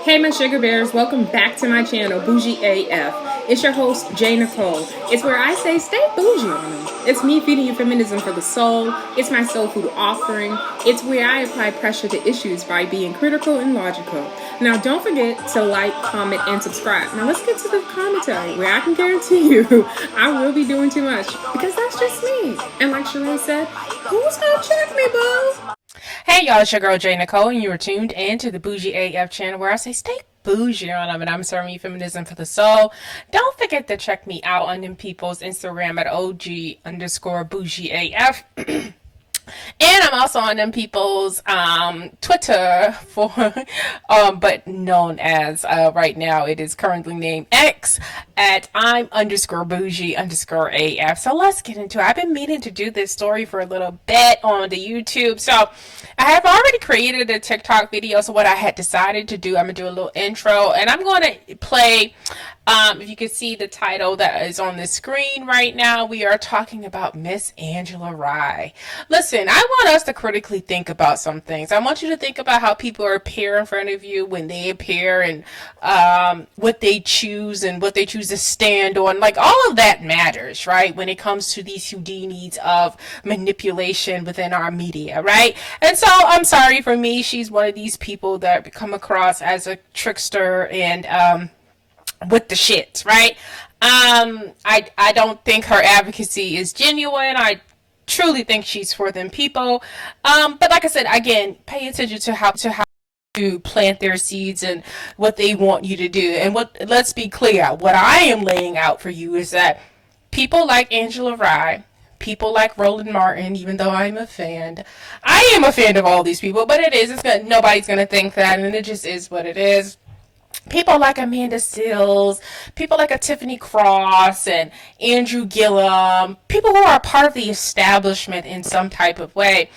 Hey my sugar bears, welcome back to my channel, Bougie AF. It's your host, Nicole. It's where I say stay bougie on them. It's me feeding you feminism for the soul. It's my soul food offering. It's where I apply pressure to issues by being critical and logical. Now don't forget to like, comment, and subscribe. Now let's get to the commentary where I can guarantee you I will be doing too much because that's just me. And like Sheree said, who's gonna check me, boo? Hey y'all, it's your girl Nicole, and you are tuned in to the Bougie AF channel where I say stay bougie on them, and I'm serving you feminism for the soul. Don't forget to check me out on them people's Instagram at OG_BougieAF. And I'm also on them people's Twitter for, but known as, right now it is currently named X at I'm_bougie_AF. So let's get into it. I've been meaning to do this story for a little bit on the YouTube. So I have already created a TikTok video. So what I had decided to do, I'm going to do a little intro and I'm going to play, if you can see the title that is on the screen right now, we are talking about Miss Angela Rye. Listen, I want us to critically think about some things. I want you to think about how people appear in front of you when they appear and what they choose and what they choose to stand on. Like, all of that matters, right? When it comes to these Houdinis of manipulation within our media, right? And so I'm sorry for me. She's one of these people that come across as a trickster and with the shit, right? I don't think her advocacy is genuine. I truly think she's for them people. But like I said, again, pay attention to how to plant their seeds and what they want you to do. And let's be clear, what I am laying out for you is that people like Angela Rye, people like Roland Martin, even though I am a fan of all these people, but nobody's gonna think that, and it just is what it is. People like Amanda Seales, people like a Tiffany Cross and Andrew Gillum, people who are part of the establishment in some type of way.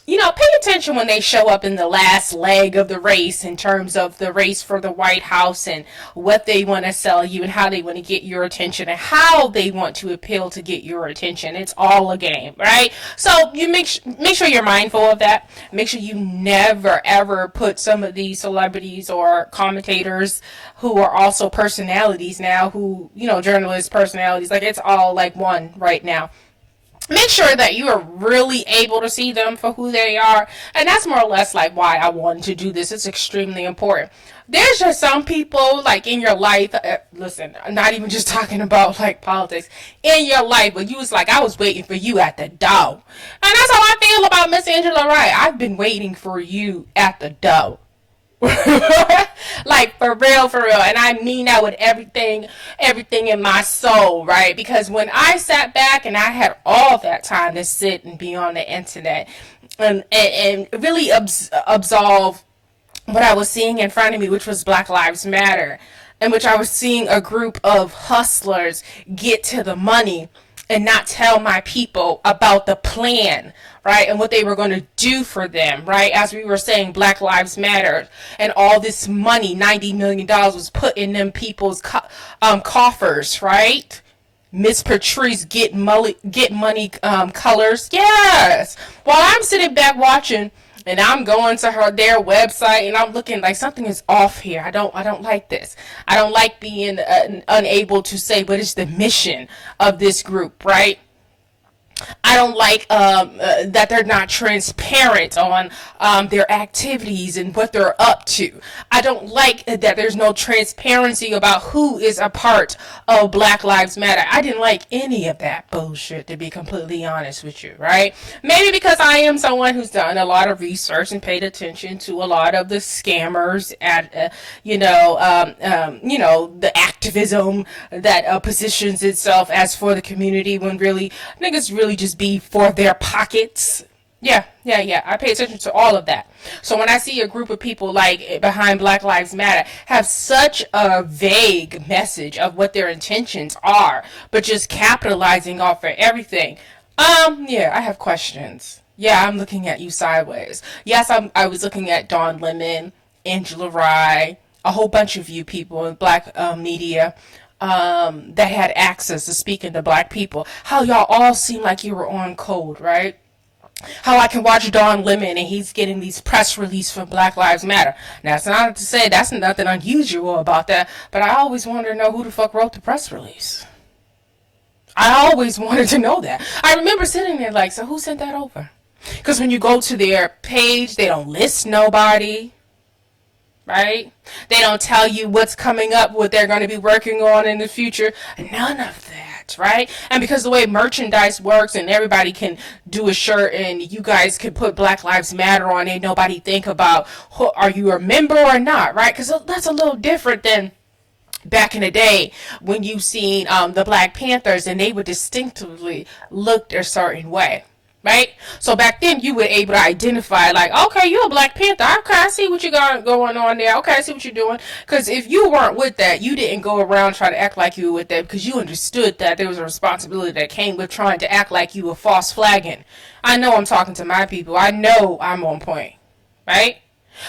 You know, pay attention when they show up in the last leg of the race in terms of the race for the White House and what they want to sell you and how they want to get your attention and how they want to appeal to get your attention. It's all a game, right? So you make sure you're mindful of that. Make sure you never ever put some of these celebrities or commentators who are also personalities now, who, you know, journalists, personalities, like it's all like one right now. Make sure that you are really able to see them for who they are. And that's more or less like why I wanted to do this. It's extremely important. There's just some people like in your life, listen, I'm not even just talking about like politics, in your life, but you was like, I was waiting for you at the door. And that's how I feel about Miss Angela Rye. I've been waiting for you at the door. Like for real, and I mean that with everything in my soul, right? Because when I sat back and I had all that time to sit and be on the internet and really absolve what I was seeing in front of me, which was Black Lives Matter, in which I was seeing a group of hustlers get to the money and not tell my people about the plan, right, and what they were going to do for them, right? As we were saying, Black Lives Matter, and all this money, $90 million, was put in them people's coffers, right? Miss Patrice get money colors, yes. While I'm sitting back watching, and I'm going to their website, and I'm looking like something is off here. I don't like this. I don't like being unable to say what is the mission of this group, right? I don't like that they're not transparent on their activities and what they're up to. I don't like that there's no transparency about who is a part of Black Lives Matter. I didn't like any of that bullshit, to be completely honest with you, right? Maybe because I am someone who's done a lot of research and paid attention to a lot of the scammers at, the activism that positions itself as for the community when really niggas really just be for their pockets. Yeah. I pay attention to all of that. So when I see a group of people like behind Black Lives Matter have such a vague message of what their intentions are, but just capitalizing off of everything, I have questions. Yeah, I'm looking at you sideways. Yes, I was looking at Dawn Lemon, Angela Rye, a whole bunch of you people in black media that had access to speaking to black people, how y'all all seem like you were on code, right? how I can watch Don Lemon and he's getting these press releases from Black Lives Matter. Now, it's not to say that's nothing unusual about that, but I always wanted to know who the fuck wrote the press release. I always wanted to know that. I remember sitting there like, so who sent that over? Because when you go to their page, they don't list nobody, right? They don't tell you what's coming up, what they're going to be working on in the future. None of that, right? And because the way merchandise works and everybody can do a shirt and you guys can put Black Lives Matter on it, nobody think about, are you a member or not, right? Because that's a little different than back in the day when you seen the Black Panthers and they would distinctively look a certain way. Right? So back then you were able to identify like, okay, you're a Black Panther. Okay, I see what you got going on there. Okay, I see what you're doing. Because if you weren't with that, you didn't go around trying to act like you were with that because you understood that there was a responsibility that came with trying to act like you were false flagging. I know I'm talking to my people. I know I'm on point. Right?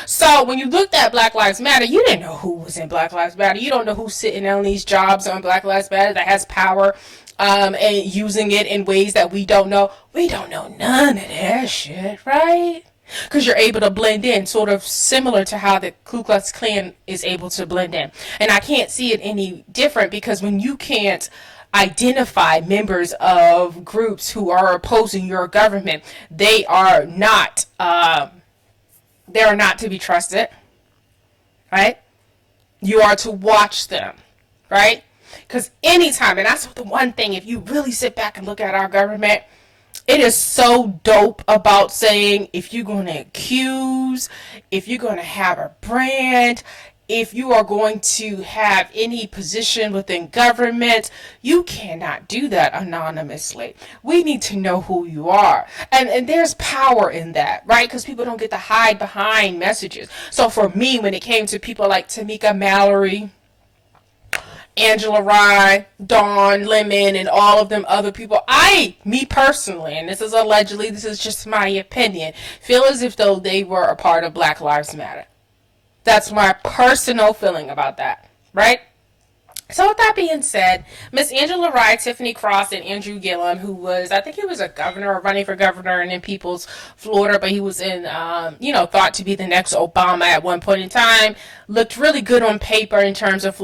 So when you looked at Black Lives Matter, you didn't know who was in Black Lives Matter. You don't know who's sitting on these jobs on Black Lives Matter that has power and using it in ways that we don't know. We don't know none of that shit, right? Because you're able to blend in, sort of similar to how the Ku Klux Klan is able to blend in. And I can't see it any different because when you can't identify members of groups who are opposing your government, they are not to be trusted, right? You are to watch them, right? Because anytime, and that's the one thing, if you really sit back and look at our government, it is so dope about saying if you're going to accuse, if you're going to have a brand, if you are going to have any position within government, you cannot do that anonymously. We need to know who you are. And there's power in that, right? Because people don't get to hide behind messages. So for me, when it came to people like Tamika Mallory, Angela Rye, Dawn Lemon, and all of them other people, me personally, and this is allegedly, this is just my opinion, feel as if though they were a part of Black Lives Matter. That's my personal feeling about that, right? So with that being said, Miss Angela Rye, Tiffany Cross, and Andrew Gillum, who was, I think he was a governor or running for governor in Peoples, Florida, but he was in, thought to be the next Obama at one point in time, looked really good on paper in terms of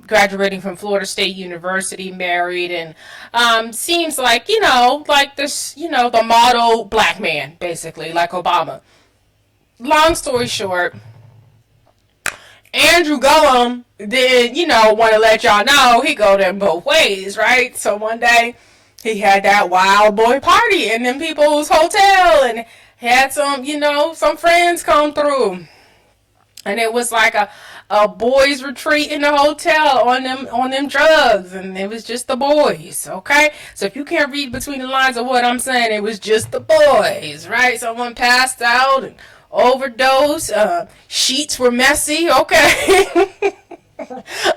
graduating from Florida State University, married, and seems like, like this, the model black man, basically, like Obama. Long story short, Andrew Gillum did, want to let y'all know he go them both ways, right? So one day he had that wild boy party in them people's hotel and had some, some friends come through. And it was like a boys retreat in the hotel on them drugs, and it was just the boys, okay? So if you can't read between the lines of what I'm saying, it was just the boys, right? Someone passed out and overdose, sheets were messy, okay?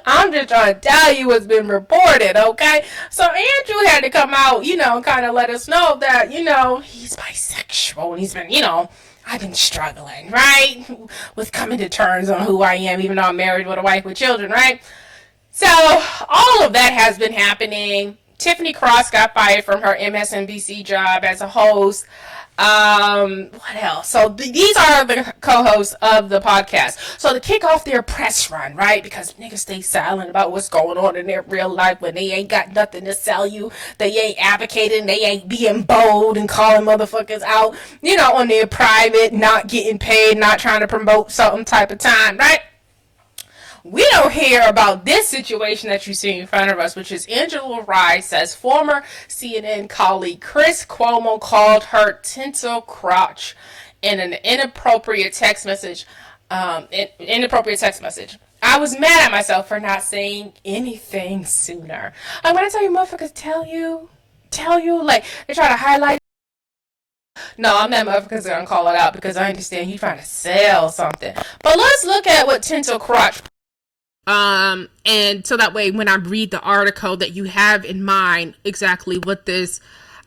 I'm just trying to tell you what's been reported, okay? So Andrew had to come out, and kind of let us know that, he's bisexual, and he's been, I've been struggling, right? With coming to terms on who I am, even though I'm married with a wife with children, right? So all of that has been happening. Tiffany Cross got fired from her MSNBC job as a host. What else? So these are the co-hosts of the podcast. So to kick off their press run, right? Because niggas stay silent about what's going on in their real life when they ain't got nothing to sell you. They ain't advocating. They ain't being bold and calling motherfuckers out, on their private, not getting paid, not trying to promote something type of time, right? We don't hear about this situation that you see in front of us, which is Angela Rye says former CNN colleague Chris Cuomo called her tinsel crotch in an inappropriate text message. I was mad at myself for not saying anything sooner. When I tell you motherfuckers tell you, like, they try to highlight. No, I'm not motherfuckers gonna call it out because I understand you trying to sell something. But let's look at what tinsel crotch. And so that way when I read the article that you have in mind exactly what this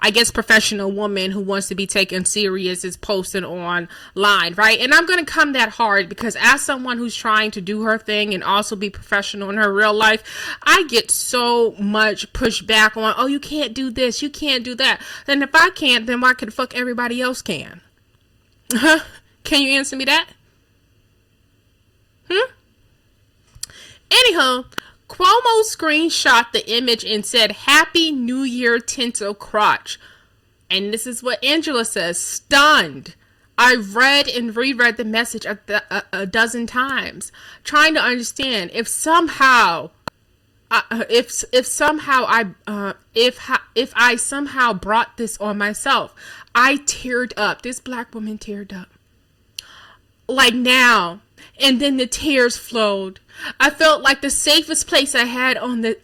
I guess, professional woman who wants to be taken serious is posting online, right? And I'm going to come that hard because as someone who's trying to do her thing and also be professional in her real life, I get so much pushback on, oh, you can't do this, you can't do that. Then if I can't, then why could the fuck everybody else can? Can you answer me that? Anyhow, Cuomo screenshot the image and said, "Happy New Year, tinsel crotch." And this is what Angela says, stunned. I read and reread the message a dozen times, trying to understand if somehow, if I somehow brought this on myself. I teared up. This black woman teared up. Like now. And then the tears flowed. I felt like the safest place I had on a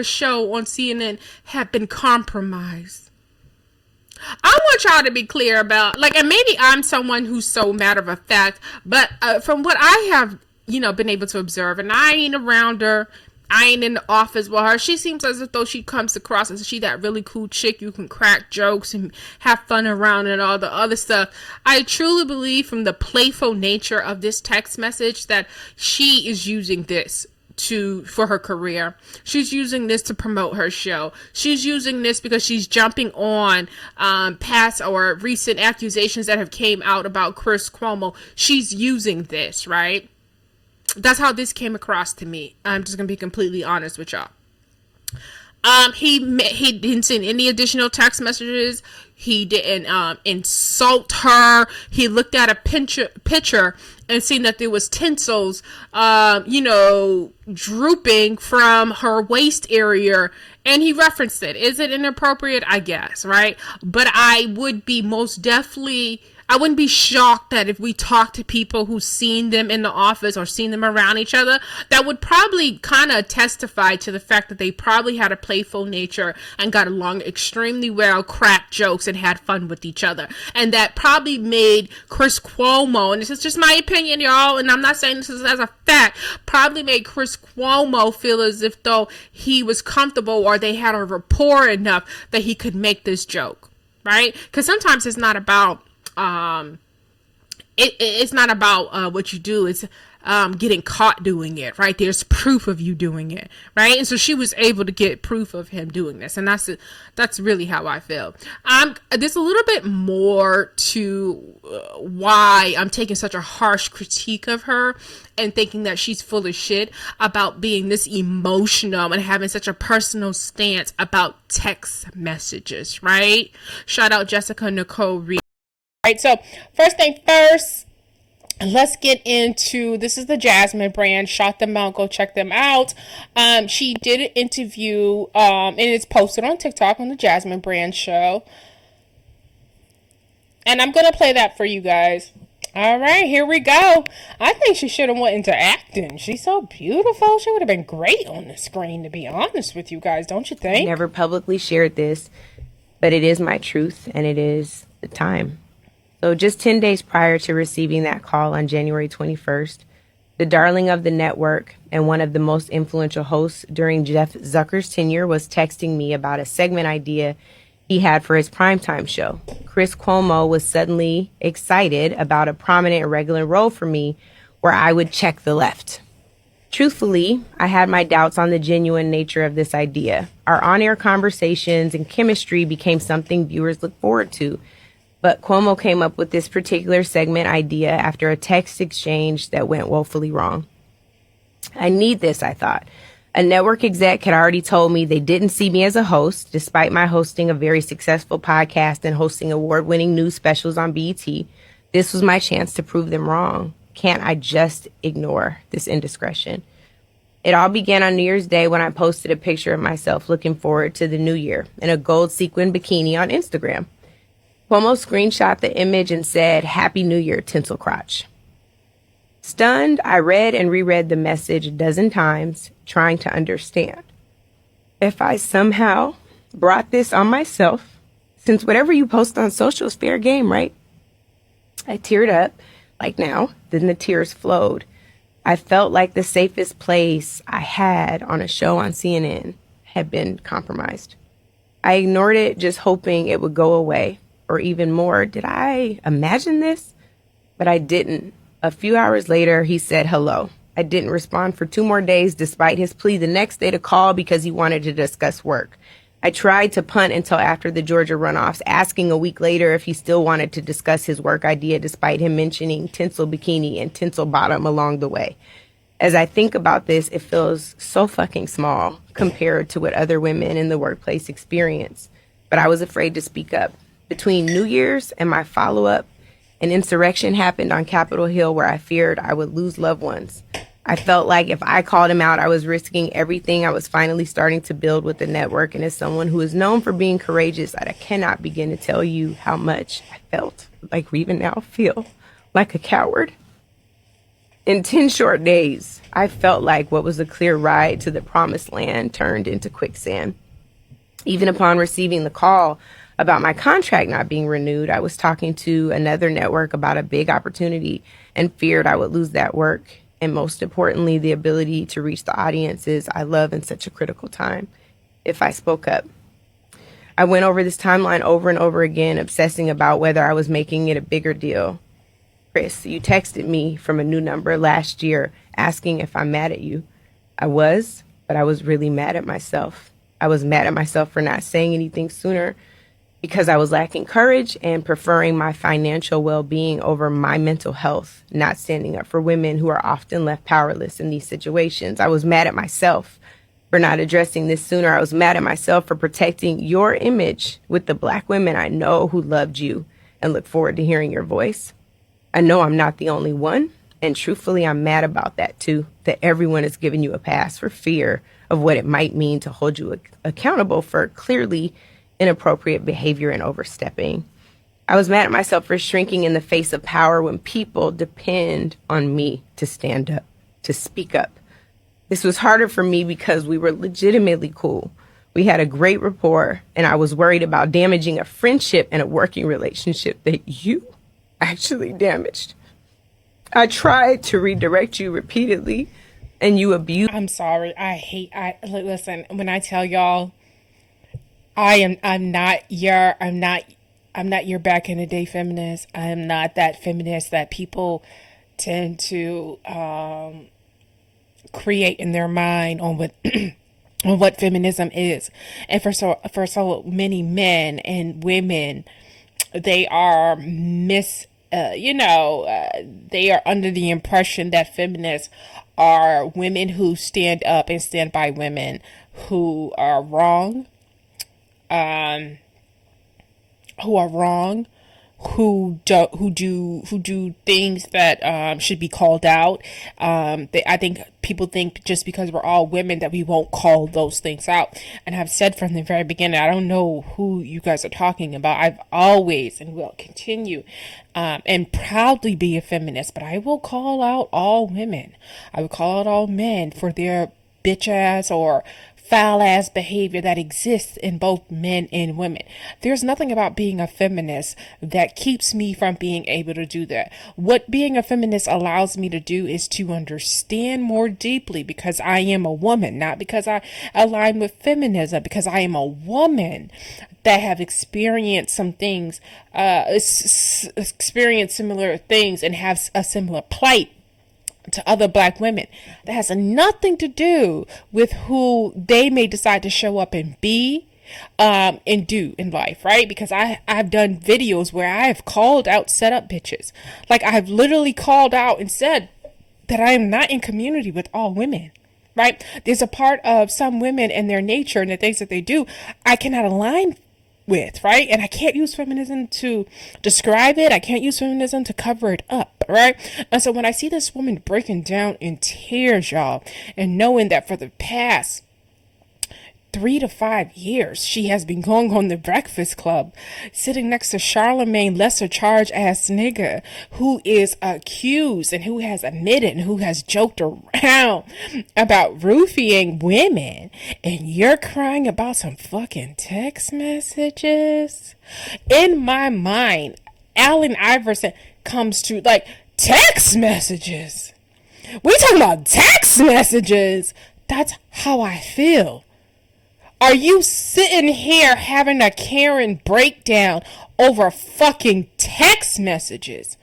show on CNN had been compromised. I want y'all to be clear about, like, and maybe I'm someone who's so matter of fact, but from what I have, been able to observe, and I ain't around her, I ain't in the office with her. She seems as though she comes across as she that really cool chick you can crack jokes and have fun around and all the other stuff. I truly believe from the playful nature of this text message that she is using this for her career. She's using this to promote her show. She's using this because she's jumping on past or recent accusations that have came out about Chris Cuomo. She's using this, right? That's how this came across to me. I'm just gonna be completely honest with y'all. He didn't send any additional text messages. He didn't insult her. He looked at a picture and seen that there was tinsels, drooping from her waist area, and he referenced it. Is it inappropriate? I guess, right? But I would be I wouldn't be shocked that if we talk to people who've seen them in the office or seen them around each other, that would probably kind of testify to the fact that they probably had a playful nature and got along extremely well, cracked jokes, and had fun with each other. And that probably made Chris Cuomo, and this is just my opinion, y'all, and I'm not saying this as a fact, probably made Chris Cuomo feel as if though he was comfortable or they had a rapport enough that he could make this joke, right? Because sometimes it's not about it's not about what you do. It's getting caught doing it, right? There's proof of you doing it, right? And so she was able to get proof of him doing this, and that's really how I feel. There's a little bit more to why I'm taking such a harsh critique of her and thinking that she's full of shit about being this emotional and having such a personal stance about text messages, right? Shout out Jessica Nicole Reed. Right, so first thing first, let's get into, this is the Jasmine brand. Shout them out, go check them out. She did an interview, and it's posted on TikTok on the Jasmine brand show. And I'm going to play that for you guys. All right, here we go. I think she should have went into acting. She's so beautiful. She would have been great on the screen, to be honest with you guys, don't you think? I never publicly shared this, but it is my truth, and it is the time. So just 10 days prior to receiving that call on January 21st, the darling of the network and one of the most influential hosts during Jeff Zucker's tenure was texting me about a segment idea he had for his primetime show. Chris Cuomo was suddenly excited about a prominent and regular role for me where I would check the left. Truthfully, I had my doubts on the genuine nature of this idea. Our on-air conversations and chemistry became something viewers look forward to. But Cuomo came up with this particular segment idea after a text exchange that went woefully wrong. I need this, I thought. A network exec had already told me they didn't see me as a host, despite my hosting a very successful podcast and hosting award-winning news specials on BET. This was my chance to prove them wrong. Can't I just ignore this indiscretion? It all began on New Year's Day when I posted a picture of myself looking forward to the new year in a gold sequin bikini on Instagram. Cuomo screenshot the image and said, "Happy New Year, tinsel crotch." Stunned, I read and reread the message a dozen times, trying to understand. If I somehow brought this on myself, since whatever you post on social is fair game, right? I teared up, like now, then the tears flowed. I felt like the safest place I had on a show on CNN had been compromised. I ignored it, just hoping it would go away. Or even more, did I imagine this? But I didn't. A few hours later, he said hello. I didn't respond for 2 more days, despite his plea the next day to call because he wanted to discuss work. I tried to punt until after the Georgia runoffs, asking a week later if he still wanted to discuss his work idea, despite him mentioning tinsel bikini and tinsel bottom along the way. As I think about this, it feels so fucking small compared to what other women in the workplace experience. But I was afraid to speak up. Between New Year's and my follow-up, an insurrection happened on Capitol Hill where I feared I would lose loved ones. I felt like if I called him out, I was risking everything I was finally starting to build with the network. And as someone who is known for being courageous, I cannot begin to tell you how much I felt like we even now feel like a coward. In 10 short days, I felt like what was a clear ride to the promised land turned into quicksand. Even upon receiving the call about my contract not being renewed, I was talking to another network about a big opportunity and feared I would lose that work. And most importantly, the ability to reach the audiences I love in such a critical time if I spoke up. I went over this timeline over and over again, obsessing about whether I was making it a bigger deal. Chris, you texted me from a new number last year asking if I'm mad at you. I was, but I was really mad at myself. I was mad at myself for not saying anything sooner because I was lacking courage and preferring my financial well-being over my mental health, not standing up for women who are often left powerless in these situations. I was mad at myself for not addressing this sooner. I was mad at myself for protecting your image with the Black women I know who loved you and look forward to hearing your voice. I know I'm not the only one, and truthfully, I'm mad about that too, that everyone is giving you a pass for fear of what it might mean to hold you accountable for clearly inappropriate behavior and overstepping. I was mad at myself for shrinking in the face of power when people depend on me to stand up, to speak up. This was harder for me because we were legitimately cool. We had a great rapport, and I was worried about damaging a friendship and a working relationship that you actually damaged. I tried to redirect you repeatedly, and you abused. I'm sorry. Listen, when I tell y'all, I'm not your back in the day feminist. I am not that feminist that people tend to create in their mind on what on what feminism is. And for so many men and women, they are they are under the impression that feminists are women who stand up and stand by women who are wrong, who do things that should be called out. I think people think just because we're all women that we won't call those things out. And I've said from the very beginning, I don't know who you guys are talking about. I've always and will continue and proudly be a feminist, but I will call out all women. I will call out all men for their bitch ass or foul ass behavior that exists in both men and women. There's nothing about being a feminist that keeps me from being able to do that. What being a feminist allows me to do is to understand more deeply, because I am a woman, not because I align with feminism, because I am a woman that have experienced some things, experienced similar things and have a similar plight to other Black women. That has nothing to do with who they may decide to show up and be and do in life, right? Because I've done videos where I have called out set up bitches. Like, I've literally called out and said that I am not in community with all women, right? There's a part of some women and their nature and the things that they do I cannot align with, right? And I can't use feminism to describe it. I can't use feminism to cover it up, right? And so when I see this woman breaking down in tears, y'all, and knowing that for the past 3 to 5 years, she has been going on the Breakfast Club, sitting next to Charlemagne lesser charge ass nigga who is accused and who has admitted and who has joked around about roofing women, and you're crying about some fucking text messages. In my mind, Allen Iverson comes to like, text messages. We talking about text messages. That's how I feel. Are you sitting here having a Karen breakdown over fucking text messages?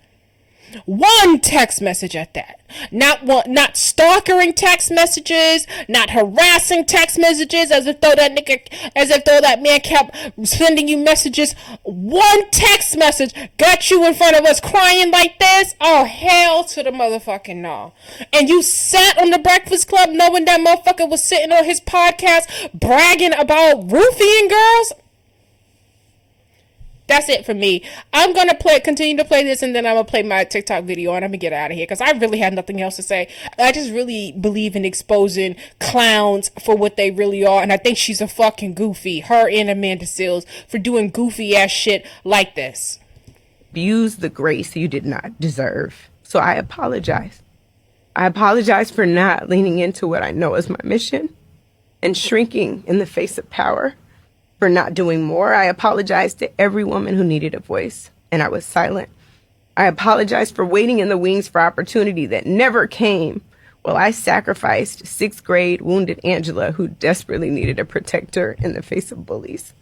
One text message at that. Not stalkering text messages, not harassing text messages as if though that man kept sending you messages. One text message got you in front of us crying like this. Oh, hell to the motherfucking no. And you sat on the Breakfast Club knowing that motherfucker was sitting on his podcast bragging about roofing girls. That's it for me. I'm going to continue to play this, and then I'm going to play my TikTok video, and I'm going to get out of here because I really have nothing else to say. I just really believe in exposing clowns for what they really are, and I think she's a fucking goofy, her and Amanda Seales, for doing goofy ass shit like this. Abuse the grace you did not deserve. So I apologize. I apologize for not leaning into what I know is my mission and shrinking in the face of power. For not doing more. I apologize to every woman who needed a voice, and I was silent. I apologize for waiting in the wings for opportunity that never came. Well, I sacrificed 6th grade wounded Angela, who desperately needed a protector in the face of bullies.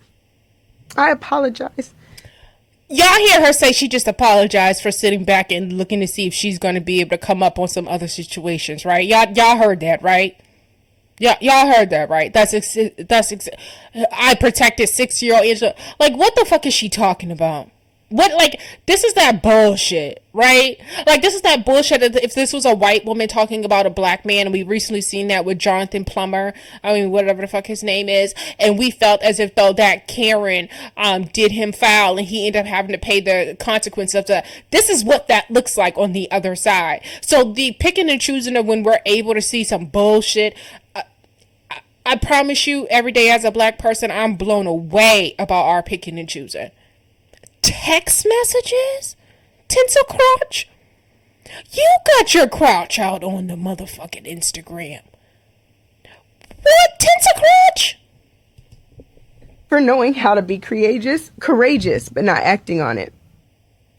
I apologize. Y'all hear her say she just apologized for sitting back and looking to see if she's going to be able to come up on some other situations, right? Y'all heard that, right? Yeah, y'all heard that, right? I protected 6-year-old Angela. Like, what the fuck is she talking about? What, like, this is that bullshit, right? Like, this is that bullshit. If this was a white woman talking about a black man, and we recently seen that with Jonathan Plummer, whatever the fuck his name is, and we felt as if though that Karen did him foul, and he ended up having to pay the consequence of that. This is what that looks like on the other side. So the picking and choosing of when we're able to see some bullshit, I promise you, every day as a black person, I'm blown away about our picking and choosing. Text messages? Tinsel crotch? You got your crotch out on the motherfucking Instagram. What? Tinsel crotch? For knowing how to be courageous, but not acting on it.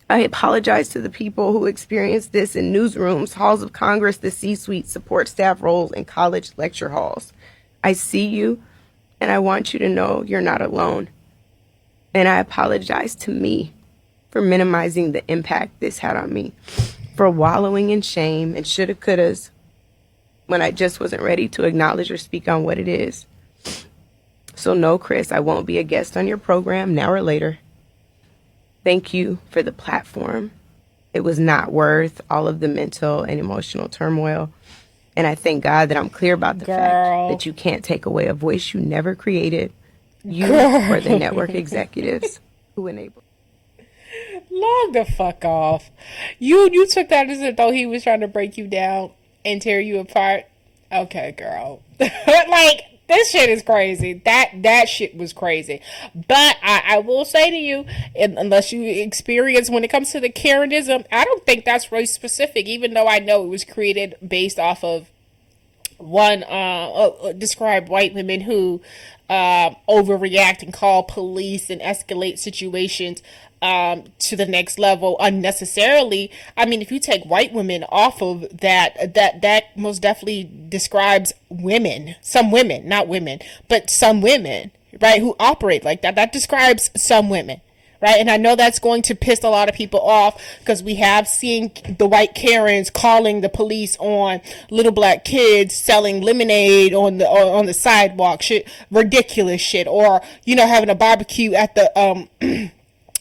I apologize to the people who experienced this in newsrooms, halls of Congress, the C-suite, support staff roles, and college lecture halls. I see you, and I want you to know you're not alone. And I apologize to me for minimizing the impact this had on me, for wallowing in shame and shoulda, couldas when I just wasn't ready to acknowledge or speak on what it is. So no, Chris, I won't be a guest on your program now or later. Thank you for the platform. It was not worth all of the mental and emotional turmoil. And I thank God that I'm clear about the fact that you can't take away a voice you never created. You or the network executives who enabled. Log the fuck off. You took that as if though he was trying to break you down and tear you apart. Okay, girl. Like, this shit is crazy. That shit was crazy. But I will say to you, unless you experience when it comes to the Karenism, I don't think that's really specific, even though I know it was created based off of described white women who overreact and call police and escalate situations to the next level unnecessarily. I mean, if you take white women off of that most definitely describes women, some women, not women, but some women, right, who operate like that. That describes some women, right? And I know that's going to piss a lot of people off because we have seen the white Karens calling the police on little black kids selling lemonade on the sidewalk, shit, ridiculous shit, or having a barbecue at the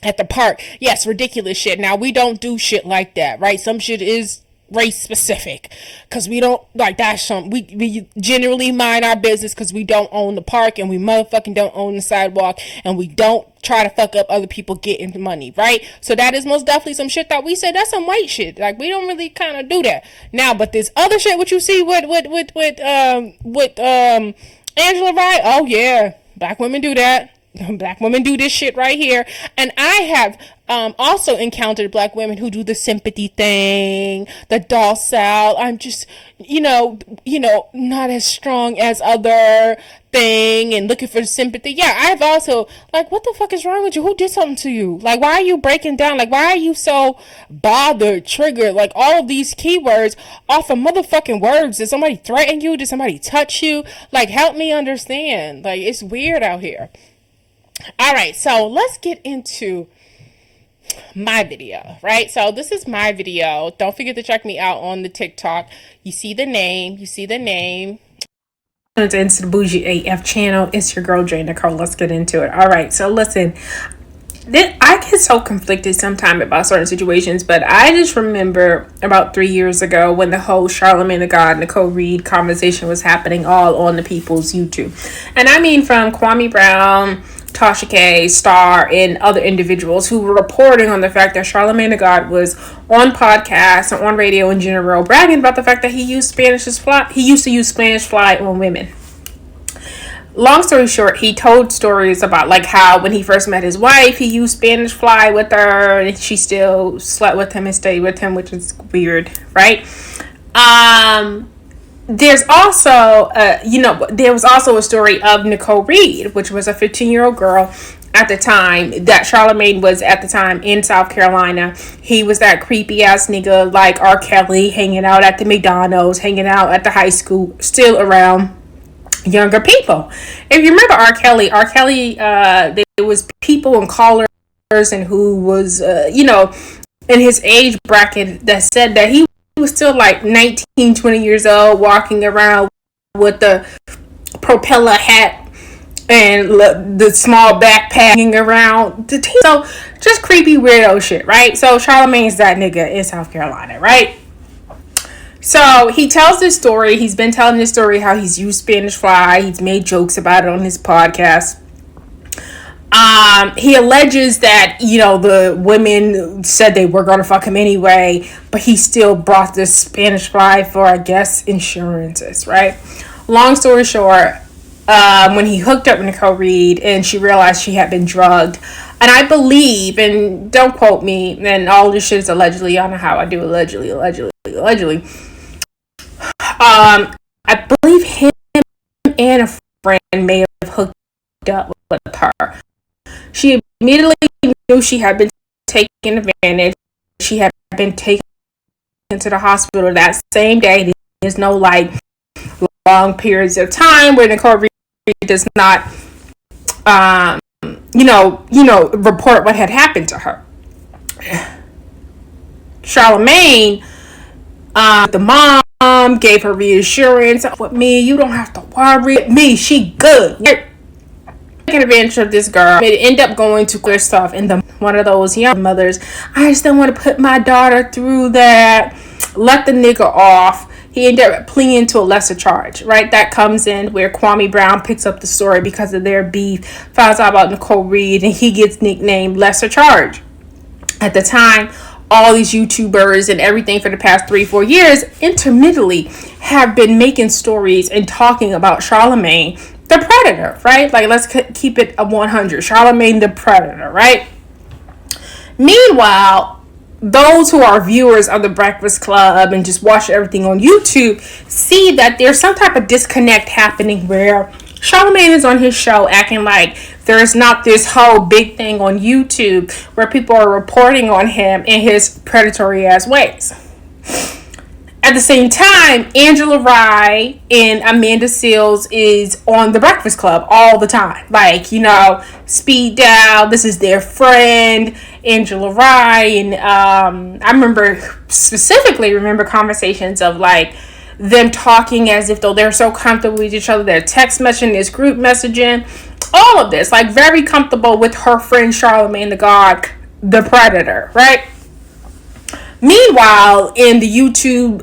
at the park. Yes, ridiculous shit. Now, we don't do shit like that, right? Some shit is race specific because we don't like that. We generally mind our business because we don't own the park and we motherfucking don't own the sidewalk and we don't try to fuck up other people getting the money, right? So that is most definitely some shit that we say that's some white shit. Like, we don't really kind of do that now. But this other shit, what you see with Angela Rye, oh yeah, black women do that. Black women do this shit right here. And I have also encountered black women who do the sympathy thing, the docile, I'm just, not as strong as other thing, and looking for sympathy. Yeah, I've also, like, what the fuck is wrong with you? Who did something to you? Like, why are you breaking down? Like, why are you so bothered, triggered? Like, all of these keywords off of motherfucking words. Did somebody threaten you? Did somebody touch you? Like, help me understand. Like, it's weird out here. All right, so let's get into my video, right? So this is my video. Don't forget to check me out on the TikTok. You see the name. Into the Bougie AF channel. It's your girl, Nicole. Let's get into it. All right, so listen. I get so conflicted sometimes about certain situations, but I just remember about 3 years ago when the whole Charlamagne the God, Nicole Reed conversation was happening all on the people's YouTube. And I mean from Kwame Brown, Tasha K, Star, and other individuals who were reporting on the fact that Charlamagne the God was on podcasts and on radio in general, bragging about the fact that he used He used to use Spanish fly on women. Long story short, he told stories about like how when he first met his wife, he used Spanish fly with her, and she still slept with him and stayed with him, which is weird, right? There's also, there was also a story of Nicole Reed, which was a 15-year-old girl at the time that Charlamagne was at the time in South Carolina. He was that creepy ass nigga like R. Kelly, hanging out at the McDonald's, hanging out at the high school, still around younger people. If you remember R. Kelly, there was people and callers and who was, in his age bracket that said that he was still like 19, 20 years old, walking around with the propeller hat and the small backpack hanging around. So just creepy weirdo shit, right? So Charlamagne's that nigga in South Carolina, right? So he tells this story. He's been telling this story how he's used Spanish fly. He's made jokes about it on his podcast. He alleges that, the women said they were going to fuck him anyway, but he still brought this Spanish fly for, I guess, insurances, right? Long story short, when he hooked up with Nicole Reed and she realized she had been drugged, and I believe, and don't quote me, and all this shit is allegedly, y'all know how I do allegedly. I believe him and a friend may have hooked up with her. She immediately knew she had been taken advantage. She had been taken to the hospital that same day. There's no like long periods of time where Nicole Reed does not, report what had happened to her. Charlamagne, the mom gave her reassurance. With me, you don't have to worry. Me, she good. Taking advantage of this girl. It ended up going to clear stuff, and one of those young mothers, I just don't want to put my daughter through that. Let the nigga off. He ended up pleading to a lesser charge, right? That comes in where Kwame Brown picks up the story because of their beef, finds out about Nicole Reed, and he gets nicknamed lesser charge. At the time, all these YouTubers and everything for the past 3-4 years intermittently have been making stories and talking about Charlamagne the Predator, right? Like, let's keep it a 100. Charlamagne the Predator, right? Meanwhile, those who are viewers of the Breakfast Club and just watch everything on YouTube see that there's some type of disconnect happening where Charlamagne is on his show acting like there's not this whole big thing on YouTube where people are reporting on him in his predatory ass ways. At the same time, Angela Rye and Amanda Seales is on the Breakfast Club all the time. Like, speed dial, this is their friend, Angela Rye. And I specifically remember conversations of like them talking as if though they're so comfortable with each other. They're text messaging, there's group messaging, all of this. Like very comfortable with her friend Charlamagne the God, the Predator, right? Meanwhile, in the YouTube,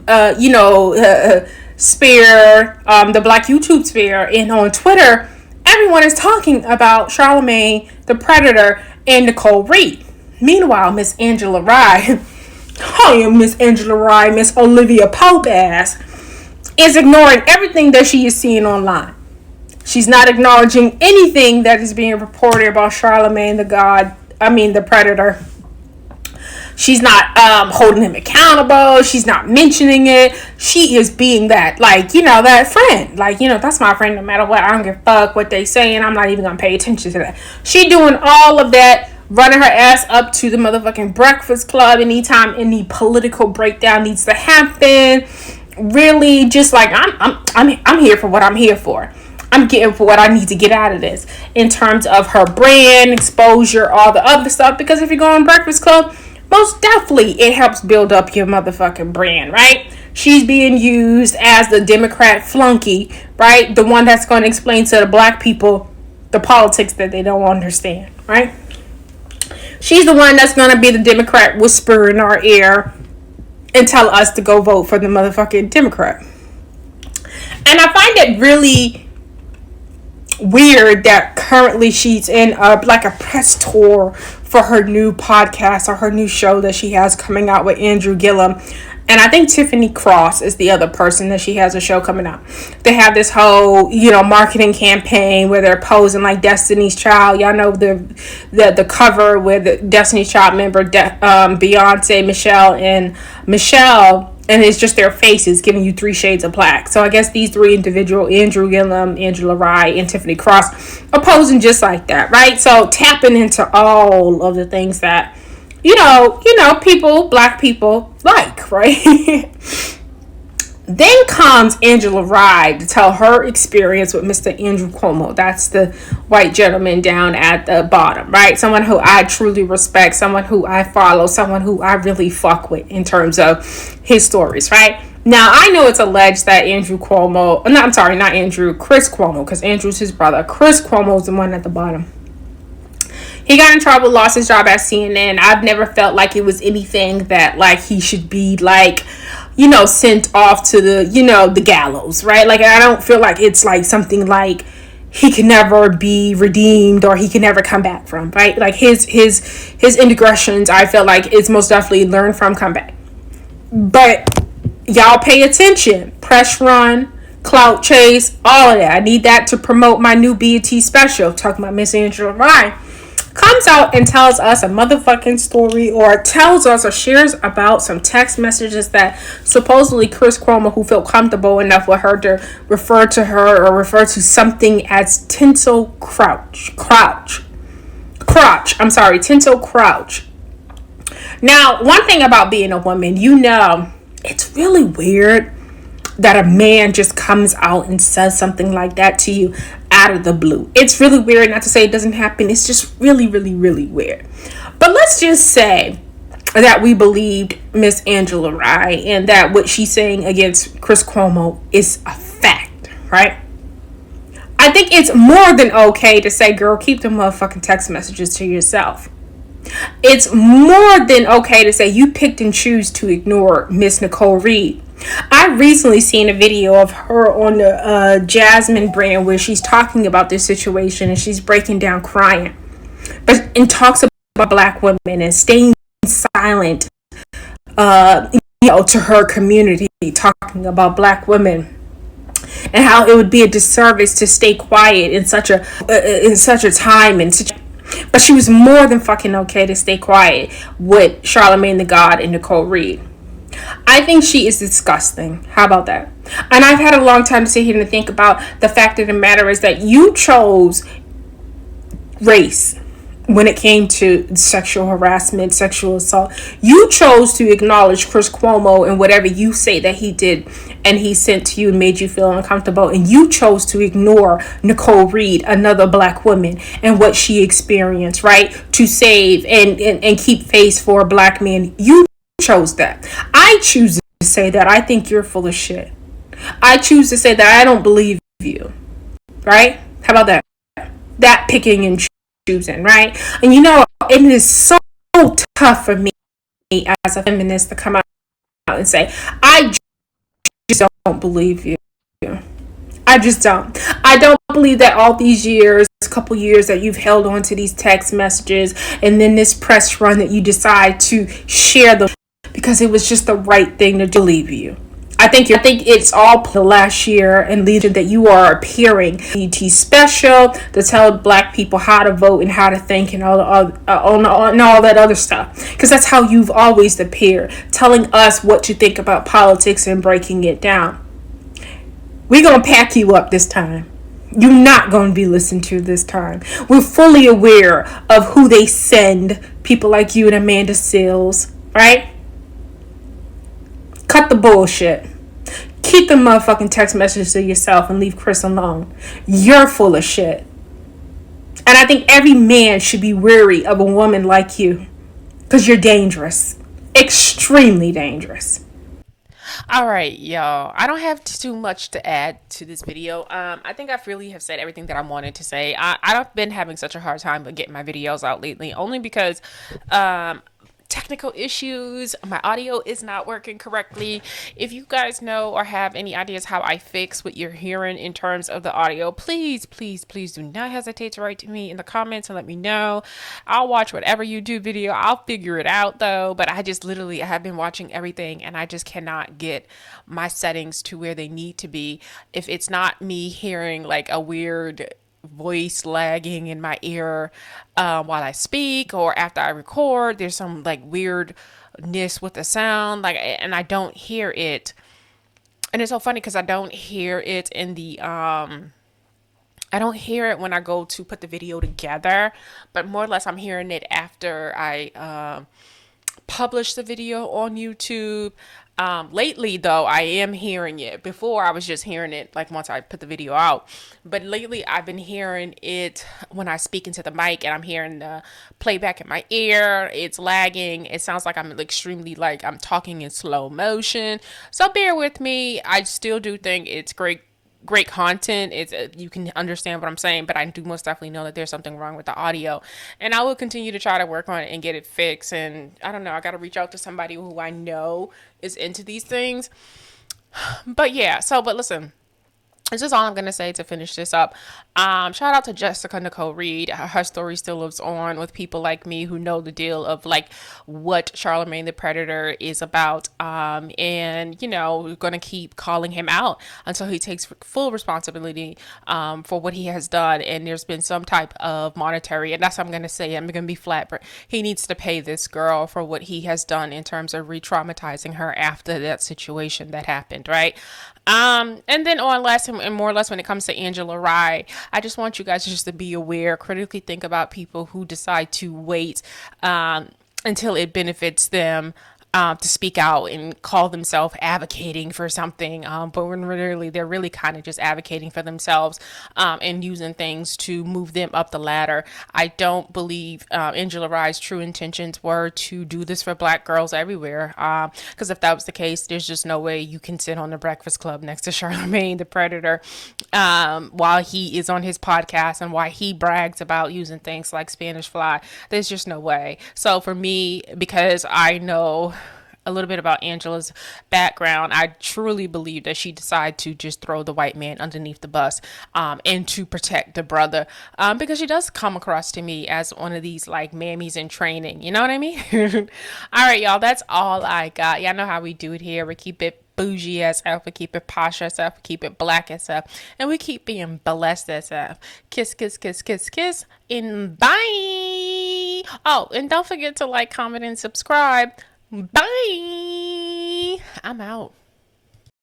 sphere, the Black YouTube sphere, and on Twitter, everyone is talking about Charlamagne, the Predator, and Nicole Reed. Meanwhile, Miss Angela Rye, Miss Angela Rye, Miss Olivia Pope ass, is ignoring everything that she is seeing online. She's not acknowledging anything that is being reported about Charlemagne the Predator. She's not holding him accountable. She's not mentioning it. She is being that, that friend. That's my friend no matter what. I don't give a fuck what they say, and I'm not even going to pay attention to that. She doing all of that, running her ass up to the motherfucking Breakfast Club anytime any political breakdown needs to happen. Really, just I'm here for what I'm here for. I'm getting for what I need to get out of this in terms of her brand, exposure, all the other stuff. Because if you go on Breakfast Club, most definitely it helps build up your motherfucking brand, right? She's being used as the Democrat flunky, right? The one that's going to explain to the black people the politics that they don't understand, right? She's the one that's going to be the Democrat whisperer in our ear and tell us to go vote for the motherfucking Democrat. And I find it really weird that currently she's in a press tour for her new podcast or her new show that she has coming out with Andrew Gillum, and I think Tiffany Cross is the other person that she has a show coming out. They have this whole marketing campaign where they're posing like Destiny's Child. Y'all know the cover with Destiny's Child member Beyonce, Michelle, and it's just their faces giving you 3 shades of black. So I guess these 3 individuals, Andrew Gillum, Angela Rye, and Tiffany Cross, are posing just like that, right? So tapping into all of the things that, people, black people like, right? Then comes Angela Rye to tell her experience with Mr. Andrew Cuomo. That's the white gentleman down at the bottom, right? Someone who I truly respect, someone who I follow, someone who I really fuck with in terms of his stories, right? Now, I know it's alleged that Chris Cuomo, because Andrew's his brother. Chris Cuomo is the one at the bottom. He got in trouble, lost his job at CNN. I've never felt like it was anything that, he should be, sent off to the gallows, right? I don't feel like it's, something he can never be redeemed or he can never come back from, right? His indiscretions, I feel like it's most definitely learn from, come back. But y'all pay attention. Press run, clout chase, all of that. I need that to promote my new BET special, talking about Miss Angela Rye. Comes out and tells us a motherfucking story, or tells us or shares about some text messages that supposedly Chris Cuomo, who felt comfortable enough with her to refer to something as tinsel tinsel crouch. Now, one thing about being a woman, it's really weird that a man just comes out and says something like that to you out of the blue. It's really weird, not to say it doesn't happen. It's just really, really, really weird. But let's just say that we believed Miss Angela Rye and that what she's saying against Chris Cuomo is a fact, right? I think it's more than okay to say, girl, keep the motherfucking text messages to yourself. It's more than okay to say you picked and choose to ignore Miss Nicole Reed. I recently seen a video of her on the Jasmine brand where she's talking about this situation and she's breaking down crying, and talks about black women and staying silent, to her community, talking about black women and how it would be a disservice to stay quiet in such a time and such. But she was more than fucking okay to stay quiet with Charlemagne the God and Nicole Reed. I think she is disgusting. How about that? And I've had a long time to sit here and think about the fact of the matter is that you chose race when it came to sexual harassment, sexual assault. You chose to acknowledge Chris Cuomo and whatever you say that he did and he sent to you and made you feel uncomfortable. And you chose to ignore Nicole Reed, another black woman, and what she experienced, right? To save and keep face for a black man. You chose that. I choose to say that I think you're full of shit. I choose to say that I don't believe you, right? How about that? That picking and choosing, right? And it is so tough for me as a feminist to come out and say, I just don't believe you. I just don't. I don't believe that all these years, couple years that you've held on to these text messages and then this press run that you decide to share them because it was just the right thing to believe you. I think it's all the last year and leading that you are appearing ET special to tell black people how to vote and how to think and all that other stuff. Because that's how you've always appeared, telling us what to think about politics and breaking it down. We're gonna pack you up this time. You're not going to be listened to this time. We're fully aware of who they send, people like you and Amanda Seales, right? Cut the bullshit. Keep the motherfucking text messages to yourself and leave Chris alone. You're full of shit. And I think every man should be wary of a woman like you. Because you're dangerous. Extremely dangerous. All right, y'all. I don't have too much to add to this video. I think I really have said everything that I wanted to say. I've been having such a hard time with getting my videos out lately, only because technical issues. My audio is not working correctly. If you guys know or have any ideas how I fix what you're hearing in terms of the audio, please do not hesitate to write to me in the comments and let me know. I'll watch whatever you do video. I'll figure it out though, but I have been watching everything and I just cannot get my settings to where they need to be. If it's not me hearing like a weird voice lagging in my ear while I speak or after I record, there's some like weirdness with the sound, like, and I don't hear it. And it's so funny because I don't hear it in the I don't hear it when I go to put the video together, but more or less I'm hearing it after I publish the video on YouTube. Lately though, I am hearing it. Before I was just hearing it like once I put the video out, but lately I've been hearing it when I speak into the mic and I'm hearing the playback in my ear. It's lagging. It sounds like I'm extremely, like I'm talking in slow motion, so bear with me. I still do think it's great content. It's you can understand what I'm saying, but I do most definitely know that there's something wrong with the audio, and I will continue to try to work on it and get it fixed. And I don't know, I got to reach out to somebody who I know is into these things. But yeah, but listen, this is all I'm going to say to finish this up. Shout out to Jessica Nicole Reed. Her story still lives on with people like me who know the deal of like what Charlemagne the Predator is about. And, you know, we're going to keep calling him out until he takes full responsibility for what he has done. And there's been some type of monetary, and that's what I'm going to say. I'm going to be flat, but he needs to pay this girl for what he has done in terms of re-traumatizing her after that situation that happened, right? And then on last and more or less when it comes to Angela Rye, I just want you guys just to be aware, critically think about people who decide to wait until it benefits them to speak out and call themselves advocating for something, but when really they're really kind of just advocating for themselves and using things to move them up the ladder. I don't believe Angela Rye's true intentions were to do this for black girls everywhere, because if that was the case, there's just no way you can sit on the Breakfast Club next to Charlemagne the Predator while he is on his podcast and while he brags about using things like Spanish fly. There's just no way. So for me, because I know a little bit about Angela's background, I truly believe that she decided to just throw the white man underneath the bus and to protect the brother, because she does come across to me as one of these like mammies in training, you know what I mean? All right, y'all, that's all I got. Y'all know how we do it here. We keep it bougie SF, we keep it posh SF, we keep it black SF, and we keep being blessed SF. Kiss, kiss, kiss, kiss, kiss, and bye. Oh, and don't forget to like, comment, and subscribe. Bye. I'm out.